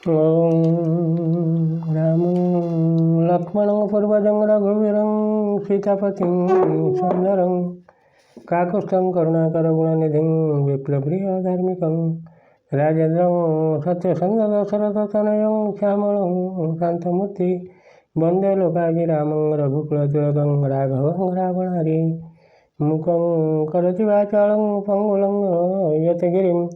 ॐ रामं लक्ष्मणं पूर्वजं रघुवीरं सीतापतिं सुन्दरं काकुत्स्थं करुणाकरगुणनिधिं विप्लवप्रियधार्मिकं राजेन्द्रं सत्यसन्धदशरथतनयं श्यामलं शान्तमूर्ति वन्दे लोकाभिरामं रघुकुलतिलकं राघवं रावणारि मुखं करोति वाचालं पङ्गुलं यतगिरिं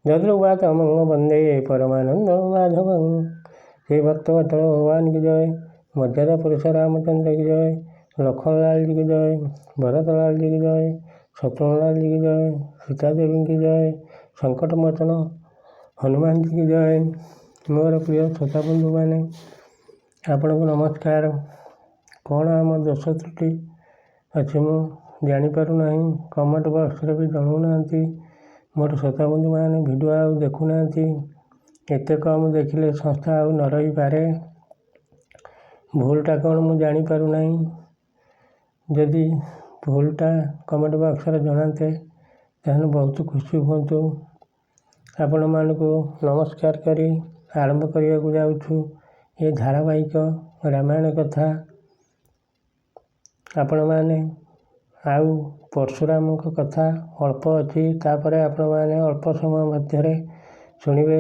जद्रुवातमं वन्दे परमानंद माधवं। श्री भक्तवत्सल भगवान की जय। मर्यादा पुरुष रामचंद्र की जय। लखनलाल जी की जय। भरतलाल जी की जय। शत्रुघ्नलाल जी की जय। सीता देवी की जय। संकट मोचन हनुमान जी की जय। मोर प्रिय श्रोता बंधु मैंने आपको नमस्कार। कौन आम दोष त्रुटि अच्छी मु जापारूना कमेंट बक्स भी जनाऊना मोर श्रोता बंधु मैंने भिडियो आउ देखुना एत कम देखिले संस्था आउ न रही पारे भूलटा कौन मु जापारूना जदि भूलटा कमेंट बक्स जनाते ताहले बहुत खुशी हुंतु। आपण मानकु नमस्कार करी आरंभ करने को जाऊँ ये धारावाहिक रामायण कथा आपण मैंने आउ परशुराम कथा अल्प अच्छी तापर आपण मैंने अल्प समय मध्य शुणवे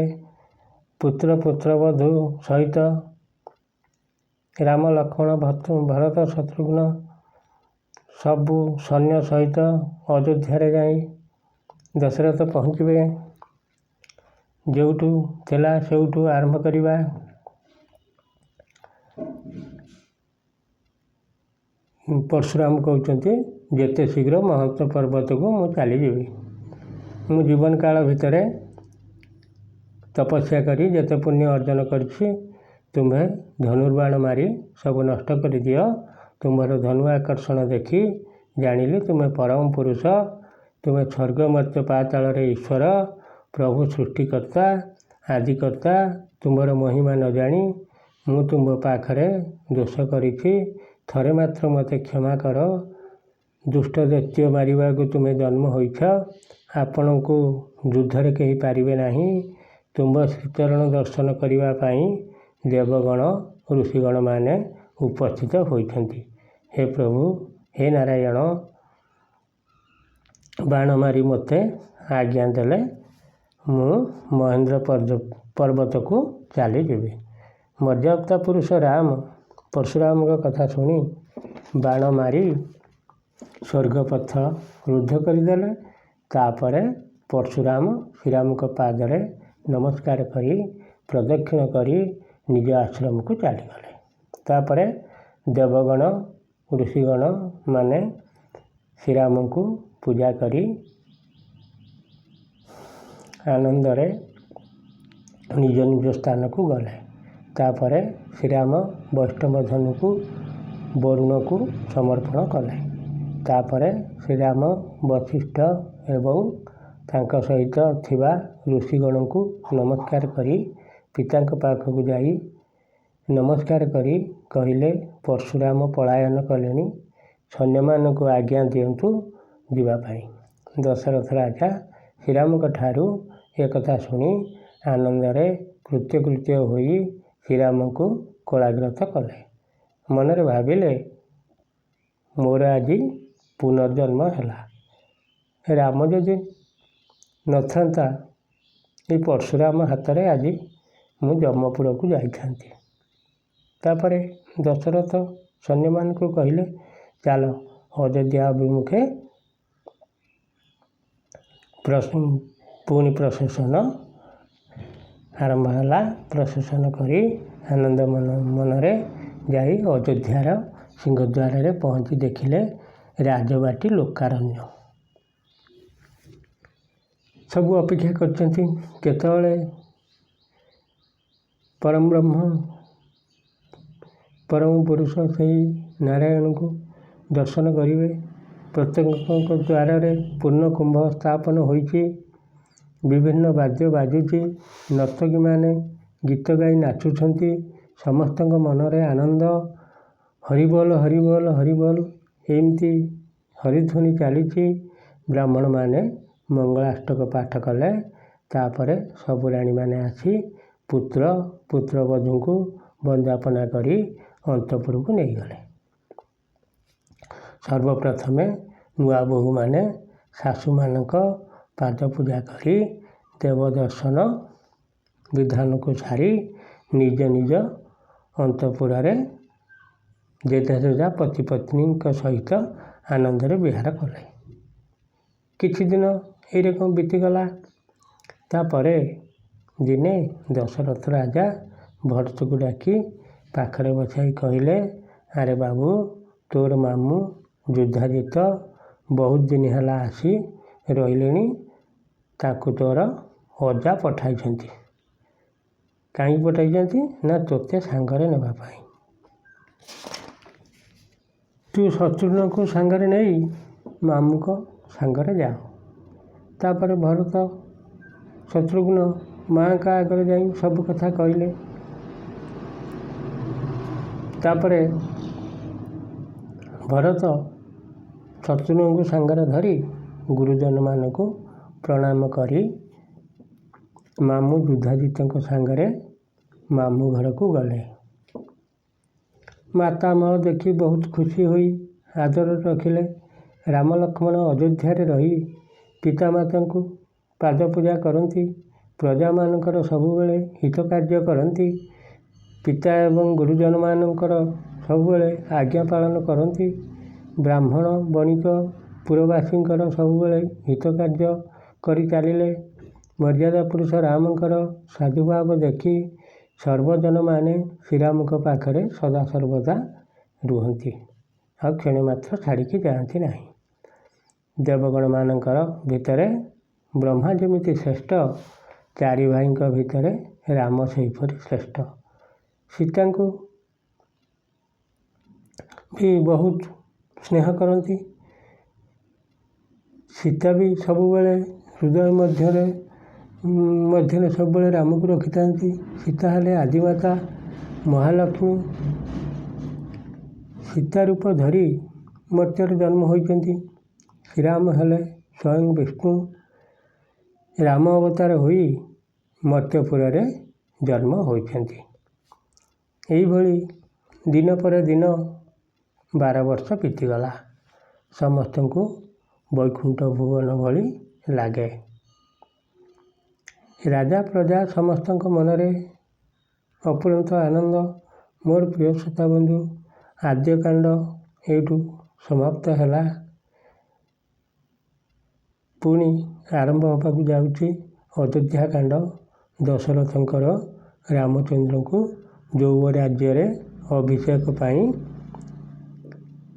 पुत्र पुत्रवधू सहित राम लक्ष्मण भरत शत्रुघ्न सबू सैन्य सहित अयोध्या जाई दशरथ पहुँचे जोठू थिला सेठू आरंभ करवा। परशुराम कहते जेते शीघ्र महत्व पर्वत को मु चलीजी मु जीवन काल भितर तपस्या करी जेते पुण्य अर्जन करी तुम्हें धनुर्बाण मारी सब नष्ट कर दियो। तुम्हार धनु आकर्षण देखी जानिली तुम्हें परम पुरुष तुम्हें स्वर्ग मर्त्य पाताल ईश्वर प्रभु सृष्टिकर्ता आदिकर्ता तुम्हार महिमा न जानी मु तुम पाखरे दोष करी थरे मात्र मते क्षमा कर। दुष्ट दैत्य मारिबा को तुम्हें जन्म होइछ आपण को युद्धरे कही पारिबे नाही। तुम श्रीचरण दर्शन करिबा पाई देवगण ऋषिगण माने उपस्थित होइछन्ति। हे प्रभु हे नारायण बाण मारी मते आज्ञा देले मु महेंद्र पर्वत को चली जीवी। मर्यादा पुरुष राम परशुराम का कथा शुणी बाण मारी स्वर्गपथ रुद्ध करदेले। तापर परशुराम श्रीराम को पादरे नमस्कार करी प्रदक्षिण करी निज आश्रम को चलीगले। तापर देवगण ऋषिगण माने श्रीराम को पूजा करी आनंदरे निज निज स्थान को गले। तापर श्रीराम वैष्णव धनु को वरुण को समर्पण कले। तापर श्रीराम वशिष्ठ एवं तांका सहित थिबा ऋषिगण को नमस्कार करी पिता पाखक जाई नमस्कार करी कहले परशुराम पलायन कले सैन्य मान को आज्ञा दिंतु जीवाई। दशरथ राजा श्रीराम ठारू एक शुणी आनंदरे कृत्य होई श्रीराम को कोलाग्रत कले। मनरे भाविले मोर आज पुनर्जन्म है राम जदि नथांता ये परशुराम हाथ में आज मु जमपुर को जाइथांती। तापरे दशरथ सैन्य मान को कहले चल अयोध्या अभिमुखे पुणी प्रशासन आरंभ है। प्रशासन करी आनंद मनरे जाई अयोध्यार सिंहद्वार पहुँची देखिले राजबाटी लोकारण्य सब अपेक्षा करते परम ब्रह्म परम पुरुष से नारायण को दर्शन करेंगे। प्रत्येक द्वार पूर्ण कुंभ स्थापन होइछि। विभिन्न वाद्य बाजुची नर्तकी माने गीत गाई नाचुछंती। समस्त मनरे आनंद हरिबोल हरिबोल हरिबोल एमती हरिध्वनि चली। ब्राह्मण माने मंगलाष्टक पाठ कले। तापर सब राणी माने आसी ପୁତ୍ର ପୁତ୍ରବଧୂଙ୍କୁ ବନ୍ଦାପନା କରି ଅନ୍ତପୁରକୁ ନେଇଗଲେ। ସର୍ବପ୍ରଥମେ ନୂଆ ବୋହୂମାନେ ଶାଶୁମାନଙ୍କ ପାଦ ପୂଜା କରି ଦେବଦର୍ଶନ ବିଧାନକୁ ଛାଡ଼ି ନିଜ ନିଜ ଅନ୍ତପୁରରେ ଯେଝା ଯେଝା ପତିପତ୍ନୀଙ୍କ ସହିତ ଆନନ୍ଦରେ ବିହାର କଲେ। କିଛି ଦିନ ଏଇ ରକମ ବିତିଗଲା। ତାପରେ ଦିନେ ଦଶରଥ ରାଜା ଭରତକୁ ଡାକି ପାଖରେ ବସାଇ କହିଲେ, ଆରେ ବାବୁ, ତୋର ମାମୁଁ ଯୁଦ୍ଧାଜିତ ବହୁତ ଦିନ ହେଲା ଆସି ରହିଲେଣି। ତାକୁ ତୋର ଅଜା ପଠାଇଛନ୍ତି। କାହିଁକି ପଠାଇଛନ୍ତି? ନା ତୋତେ ସାଙ୍ଗରେ ନେବା ପାଇଁ। ତୁ ଶତ୍ରୁଘ୍ନକୁ ସାଙ୍ଗରେ ନେଇ ମାମୁଁଙ୍କ ସାଙ୍ଗରେ ଯାଅ। ତାପରେ ଭରତ ଶତ୍ରୁଘ୍ନ ମାଆଙ୍କ ଆଗରେ ଯାଇ ସବୁ କଥା କହିଲେ। ତାପରେ ଭରତ ଶତ୍ରୁଘ୍ନଙ୍କୁ ସାଙ୍ଗରେ ଧରି ଗୁରୁଜନମାନଙ୍କୁ ପ୍ରଣାମ କରି ମାମୁଁ ଯୁଦ୍ଧାଜିତଙ୍କ ସାଙ୍ଗରେ ମାମୁଁ ଘରକୁ ଗଲେ। ମାତାମହ ଦେଖି ବହୁତ ଖୁସି ହୋଇ ଆଦରରେ ରଖିଲେ। ରାମ ଲକ୍ଷ୍ମଣ ଅଯୋଧ୍ୟାରେ ରହି ପିତାମାତାଙ୍କୁ ପାଦ ପୂଜା କରନ୍ତି। ପ୍ରଜାମାନଙ୍କର ସବୁବେଳେ ହିତ କାର୍ଯ୍ୟ କରନ୍ତି। ପିତା ଏବଂ ଗୁରୁଜନମାନଙ୍କର ସବୁବେଳେ ଆଜ୍ଞା ପାଳନ କରନ୍ତି। ବ୍ରାହ୍ମଣ ବଣିକ ପୁରବାସୀଙ୍କର ସବୁବେଳେ ହିତ କାର୍ଯ୍ୟ କରି ଚାଲିଲେ। ମର୍ଯ୍ୟାଦା ପୁରୁଷ ରାମଙ୍କର ସାଧୁଭାବ ଦେଖି ସର୍ବଜନମାନେ ଶ୍ରୀରାମଙ୍କ ପାଖରେ ସଦାସର୍ବଦା ରୁହନ୍ତି। ଆଉ କ୍ଷଣେ ମାତ୍ର ଛାଡ଼ିକି ଯାଆନ୍ତି ନାହିଁ। ଦେବଗଣମାନଙ୍କର ଭିତରେ ବ୍ରହ୍ମା ଯେମିତି ଶ୍ରେଷ୍ଠ, ଚାରି ଭାଇଙ୍କ ଭିତରେ ରାମ ସେହିପରି ଶ୍ରେଷ୍ଠ। ସୀତାଙ୍କୁ ବି ବହୁତ ସ୍ନେହ କରନ୍ତି। ସୀତା ବି ସବୁବେଳେ ହୃଦୟ ମଧ୍ୟରେ ସବୁବେଳେ ରାମକୁ ରଖିଥାନ୍ତି। ସୀତା ହେଲେ ଆଦିମାତା ମହାଲକ୍ଷ୍ମୀ। ସୀତା ରୂପ ଧରି ମର୍ତ୍ତ୍ୟରେ ଜନ୍ମ ହୋଇଛନ୍ତି। ଶ୍ରୀରାମ ହେଲେ ସ୍ୱୟଂ ବିଷ୍ଣୁ। ରାମ ଅବତାର ହୋଇ ମର୍ତ୍ତ୍ୟପୁରରେ ଜନ୍ମ ହୋଇଛନ୍ତି। ଏହିଭଳି ଦିନ ପରେ ଦିନ 12 ବର୍ଷ ବିତିଗଲା। ସମସ୍ତଙ୍କୁ ବୈକୁଣ୍ଠ ଭୁବନ ଭଳି ଲାଗେ। ରାଜା ପ୍ରଜା ସମସ୍ତଙ୍କ ମନରେ ଅପୁରନ୍ତ ଆନନ୍ଦ। ମୋର ପ୍ରିୟ ଶ୍ରୋତାବନ୍ଧୁ, ଆଦ୍ୟକାଣ୍ଡ ଏଇଠୁ ସମାପ୍ତ ହେଲା। ପୁଣି ଆରମ୍ଭ ହେବାକୁ ଯାଉଛି ଅଯୋଧ୍ୟାକାଣ୍ଡ। ଦଶରଥଙ୍କର ରାମଚନ୍ଦ୍ରଙ୍କୁ ଯୌବ ରାଜ୍ୟରେ ଅଭିଷେକ ପାଇଁ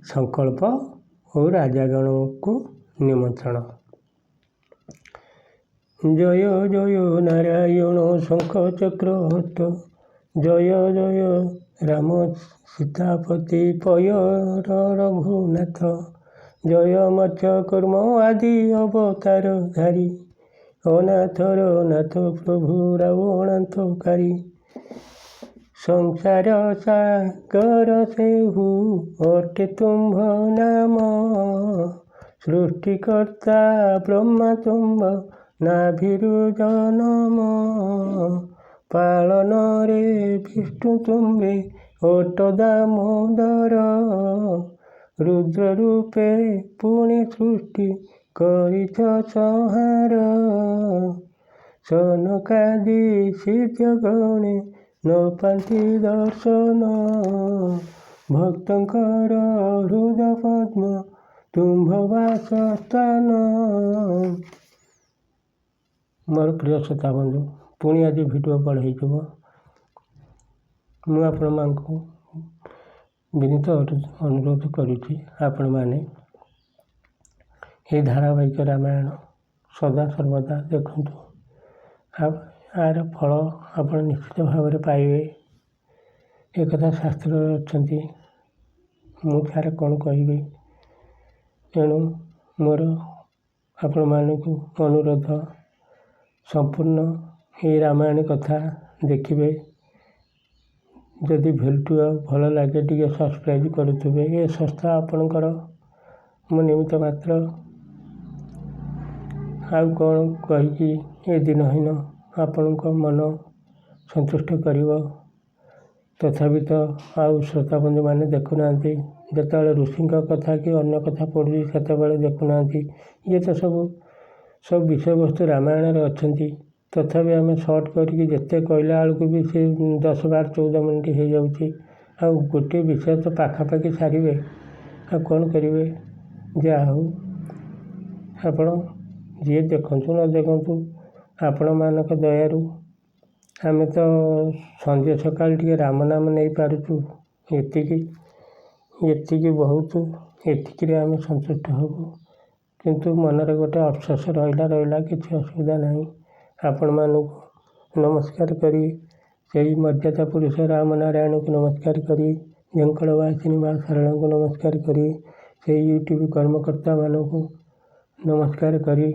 ସଂକଳ୍ପ ଓ ରାଜାଗଣଙ୍କୁ ନିମନ୍ତ୍ରଣ। ଜୟ ଜୟ ନାରାୟଣ ଶଙ୍ଖ ଚକ୍ର ହସ୍ତ, ଜୟ ଜୟ ରାମ ସୀତାପତି ପୟର ରଘୁନାଥ, ଜୟ ମତ୍ସ୍ୟ କୂର୍ମ ଆଦି ଅବତାର ଧାରି, ଅନାଥର ନାଥ ପ୍ରଭୁ ରାବଣାନ୍ତକାରୀ। ସଂସାର ସାଗର ସେହୁ ଅଟେ ତୁମ୍ଭ ନାମ, ସୃଷ୍ଟିକର୍ତ୍ତା ବ୍ରହ୍ମା ତୁମ୍ଭ ନାଭିରୁ ଜନମ, ପାଳନରେ ବିଷ୍ଣୁ ତୁମ୍ଭେ ଅଟ ଦାମୋଦର, ରୁଦ୍ର ରୂପେ ପୁଣି ସୃଷ୍ଟି କରିଛ ସଂହାର, ସନକାଦି ସିଦ୍ଧ ଗଣେ ନ ପାନ୍ତି ଦର୍ଶନ, ଭକ୍ତଙ୍କର ହୃଦ ପଦ୍ମ ତୁମ୍ଭ ବାସସ୍ଥାନ। ମୋର ପ୍ରିୟ ଶ୍ରୋତାବନ୍ଧୁ, ପୁଣି ଆଜି ଭିଡ଼ିଓ ବଡ଼ ହେଇଯିବ। ମୁଁ ଆପଣମାନଙ୍କୁ ବିନୀତ ଅନୁରୋଧ କରୁଛି, ଆପଣମାନେ ଏହି ଧାରାବାହିକ ରାମାୟଣ ସଦାସର୍ବଦା ଦେଖନ୍ତୁ। ଆର ଫଳ ଆପଣ ନିଶ୍ଚିତ ଭାବରେ ପାଇବେ। ଏକଥା ଶାସ୍ତ୍ରରେ ଅଛନ୍ତି। ମୁଁ ତାର କ'ଣ କହିବି? ଏଣୁ ମୋର ଆପଣମାନଙ୍କୁ ଅନୁରୋଧ, ସମ୍ପୂର୍ଣ୍ଣ ଏହି ରାମାୟଣ କଥା ଦେଖିବେ। ଯଦି ଭିଡ଼ିଓ ଭଲ ଲାଗେ ଟିକେ ସବସ୍କ୍ରାଇବ୍ କରୁଥିବେ। ଏ ସଂସ୍ଥା ଆପଣଙ୍କର, ମୁଁ ନିମିତ୍ତ ମାତ୍ର। ଆଉ କ'ଣ କହିକି ଏ ଦିନହୀନ ଆପଣଙ୍କ ମନ ସନ୍ତୁଷ୍ଟ କରିବ। ତଥାପି ତ ଆଉ ଶ୍ରୋତାବନ୍ଧୁମାନେ ଦେଖୁନାହାନ୍ତି। ଯେତେବେଳେ ଋଷିଙ୍କ କଥା କି ଅନ୍ୟ କଥା ପଢ଼ୁଛି ସେତେବେଳେ ଦେଖୁନାହାନ୍ତି। ଇଏ ତ ସବୁ ବିଷୟବସ୍ତୁ ରାମାୟଣରେ ଅଛନ୍ତି। ତଥାପି ଆମେ ସର୍ଟ କରିକି ଯେତେ କହିଲା ବେଳକୁ ବି ସେ 10, 12, 14 ମିନିଟ୍ ହେଇଯାଉଛି। ଆଉ ଗୋଟିଏ ବିଷୟ ତ ପାଖାପାଖି ସାରିବେ, ଆଉ କ'ଣ କରିବେ? ଯାହା ହଉ, ଆପଣ ଯିଏ ଦେଖନ୍ତୁ ନ ଦେଖନ୍ତୁ, ଆପଣମାନଙ୍କ ଦୟାରୁ ଆମେ ତ ସଞ୍ଜ ସକାଳ ଟିକେ ରାମ ନାମ ନେଇପାରୁଛୁ। ଏତିକି ବହୁତ, ଏତିକିରେ ଆମେ ସନ୍ତୁଷ୍ଟ ହେବୁ। କିନ୍ତୁ ମନରେ ଗୋଟେ ଅଫସୋସ ରହିଲା, କିଛି ଅସୁବିଧା ନାହିଁ। ଆପଣମାନଙ୍କୁ ନମସ୍କାର କରି, ସେହି ମର୍ଯ୍ୟାଦା ପୁରୁଷ ରାମ ନାରାୟଣଙ୍କୁ ନମସ୍କାର କରି, ଝଙ୍କଡ଼ବାସିନୀ ମା ଶାରଳାଙ୍କୁ ନମସ୍କାର କରି, ସେହି ୟୁଟ୍ୟୁବ୍ କର୍ମକର୍ତ୍ତାମାନଙ୍କୁ ନମସ୍କାର କରି,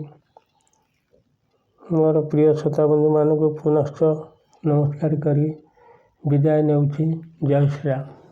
ମୋର ପ୍ରିୟ ଶ୍ରୋତାବନ୍ଧୁମାନଙ୍କୁ ପୁନଶ୍ଚ ନମସ୍କାର କରି ବିଦାୟ ନେଉଛି। ଜୟ ଶ୍ରୀରାମ।